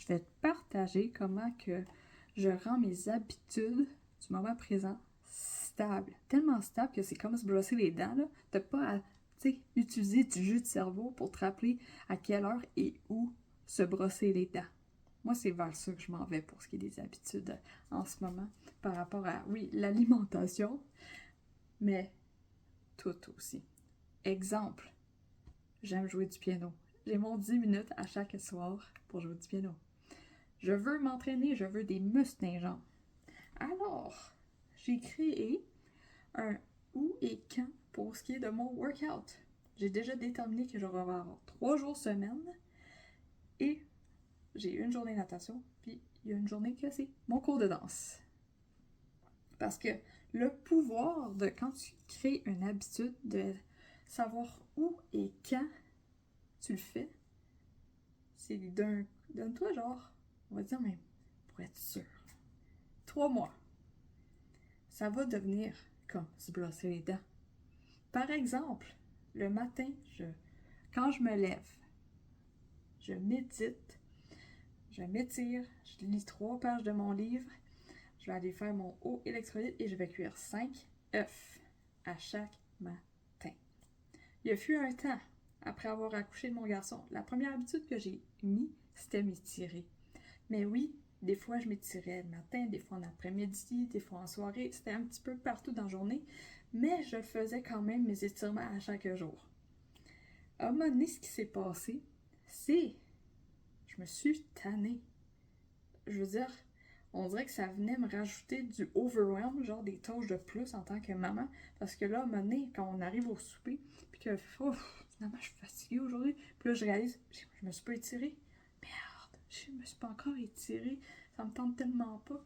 je vais te partager comment que je rends mes habitudes du moment présent stables. Tellement stables que c'est comme se brosser les dents. Tu n'as pas à utiliser du jus de cerveau pour te rappeler à quelle heure et où se brosser les dents. Moi, c'est vers ça que je m'en vais pour ce qui est des habitudes en ce moment, par rapport à, oui, l'alimentation, mais tout aussi. Exemple, j'aime jouer du piano. J'ai mon 10 minutes à chaque soir pour jouer du piano. Je veux m'entraîner, je veux des muscles dans les jambes. Alors, j'ai créé un où et quand pour ce qui est de mon workout. J'ai déjà déterminé que je vais avoir 3 jours semaine et j'ai une journée de natation, puis il y a une journée que c'est mon cours de danse. Parce que le pouvoir de quand tu crées une habitude, de savoir où et quand tu le fais, c'est donne-toi genre, on va dire même, pour être sûr, 3 mois. Ça va devenir comme se brosser les dents. Par exemple, le matin, quand je me lève, je médite, je m'étire, je lis 3 pages de mon livre, je vais aller faire mon eau électrolyte et je vais cuire 5 œufs à chaque matin. Il y a eu un temps, après avoir accouché de mon garçon, la première habitude que j'ai mis, c'était m'étirer. Mais oui, des fois je m'étirais le matin, des fois en après-midi, des fois en soirée, c'était un petit peu partout dans la journée, mais je faisais quand même mes étirements à chaque jour. À un moment donné, ce qui s'est passé, c'est je me suis tannée. Je veux dire, on dirait que ça venait me rajouter du overwhelm, genre des tâches de plus en tant que maman. Parce que là, à un moment donné, quand on arrive au souper, puis que finalement, je suis fatiguée aujourd'hui, puis là, je réalise, je me suis pas étirée. Merde, je me suis pas encore étirée. Ça me tente tellement pas.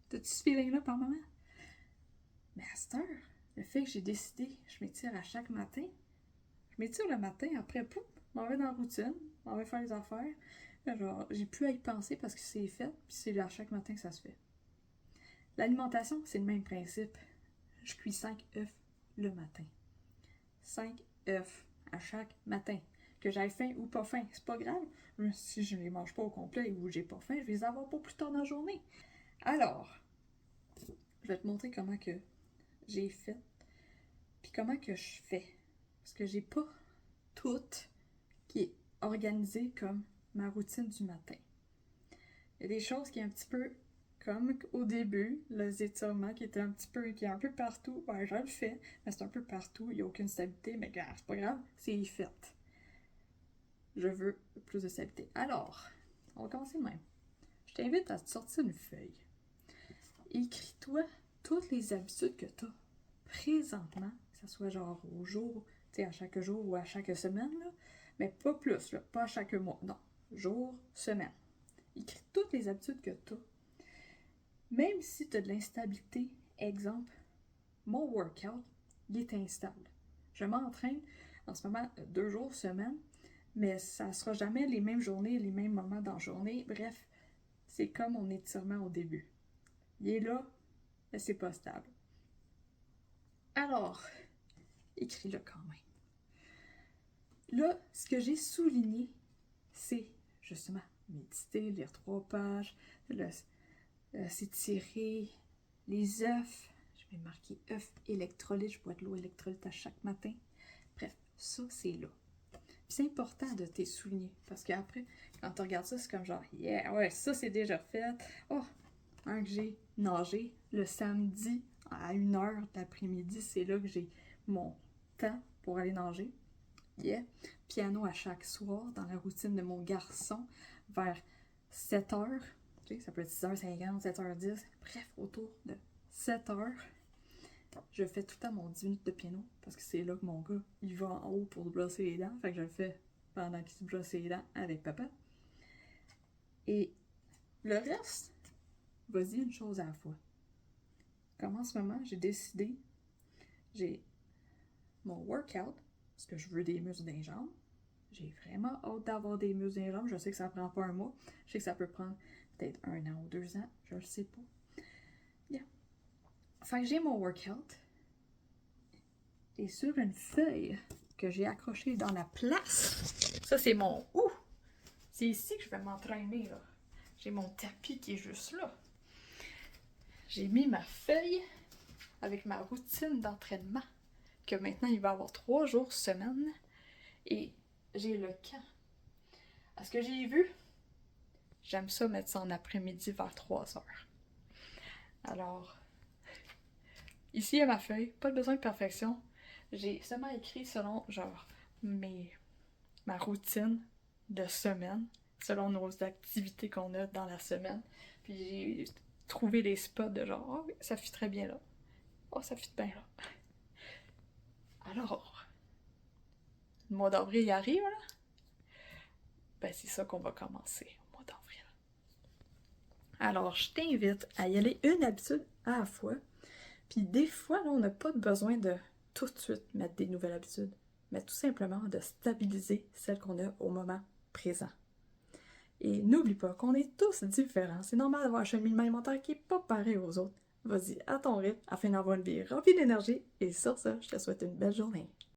T'as-tu ce feeling-là par moment? Mais à cette heure, le fait que j'ai décidé, je m'étire à chaque matin, je m'étire le matin, après, pouf, je m'en vais dans la routine, je m'en vais faire les affaires. Genre, j'ai plus à y penser parce que c'est fait, puis c'est à chaque matin que ça se fait. L'alimentation, c'est le même principe. Je cuis 5 œufs le matin. 5 œufs à chaque matin. Que j'aille faim ou pas faim, c'est pas grave. Si je ne les mange pas au complet ou j'ai pas faim, je vais les avoir pour plus tard dans la journée. Alors, je vais te montrer comment que j'ai fait, puis comment que je fais. Parce que j'ai pas tout qui est organisé comme ma routine du matin. Il y a des choses qui est un petit peu comme au début, les étirements qui est un peu partout. Ouais, je le fais, mais c'est un peu partout, il n'y a aucune stabilité, mais c'est pas grave, c'est fait. Je veux plus de stabilité. Alors, on va commencer de même. Je t'invite à te sortir une feuille. Écris-toi toutes les habitudes que tu as présentement, que ce soit genre au jour, tu sais, à chaque jour ou à chaque semaine, là, mais pas plus, là, pas à chaque mois, non, jour, semaine. Écris toutes les habitudes que tu as. Même si tu as de l'instabilité, exemple, mon workout, il est instable. Je m'entraîne en ce moment 2 jours semaine, mais ça ne sera jamais les mêmes journées, les mêmes moments dans la journée. Bref, c'est comme mon étirement au début. Il est là, mais c'est pas stable. Alors, écris-le quand même. Là, ce que j'ai souligné, c'est justement méditer, lire 3 pages, s'étirer, les œufs. Je vais marquer œufs électrolytes, je bois de l'eau électrolyte à chaque matin. Bref, ça, c'est là. Puis c'est important de te souligner, parce qu'après, quand tu regardes ça, c'est comme genre, yeah, ouais, ça, c'est déjà fait. Oh, que j'ai nagé le samedi à 1h de l'après-midi, c'est là que j'ai mon temps pour aller nager. Yeah. Piano à chaque soir dans la routine de mon garçon vers 7h. Ça peut être 6h50, 7h10. Bref, autour de 7h. Je fais tout le temps mon 10 minutes de piano parce que c'est là que mon gars il va en haut pour se brosser les dents. Fait que je le fais pendant qu'il se brosse les dents avec papa. Et le reste, vas-y une chose à la fois. Comme en ce moment, j'ai décidé, j'ai mon workout, parce que je veux des muscles dans les jambes. J'ai vraiment hâte d'avoir des muscles dans les jambes. Je sais que ça prend pas un mois. Je sais que ça peut prendre peut-être 1 an ou 2 ans. Je le sais pas. Yeah. Fait que j'ai mon workout. Et sur une feuille que j'ai accrochée dans la place, ça c'est mon c'est ici que je vais m'entraîner, là. J'ai mon tapis qui est juste là. J'ai mis ma feuille avec ma routine d'entraînement, que maintenant il va y avoir 3 jours semaine, et j'ai le camp. À ce que j'ai vu, j'aime ça mettre ça en après-midi vers 3 heures. Alors, ici il y a ma feuille, pas besoin de perfection. J'ai seulement écrit selon, genre, ma routine de semaine, selon nos activités qu'on a dans la semaine. Puis j'ai trouvé des spots de genre, oh oui, ça fit très bien là. Oh, ça fit bien là. Alors, le mois d'avril y arrive, là. Ben, c'est ça qu'on va commencer au mois d'avril. Alors, je t'invite à y aller une habitude à la fois. Puis des fois, là, on n'a pas besoin de tout de suite mettre des nouvelles habitudes, mais tout simplement de stabiliser celles qu'on a au moment présent. Et n'oublie pas qu'on est tous différents. C'est normal d'avoir un cheminement alimentaire qui n'est pas pareil aux autres. Vas-y, à ton rythme, afin d'avoir une vie remplie d'énergie. Et sur ça, je te souhaite une belle journée.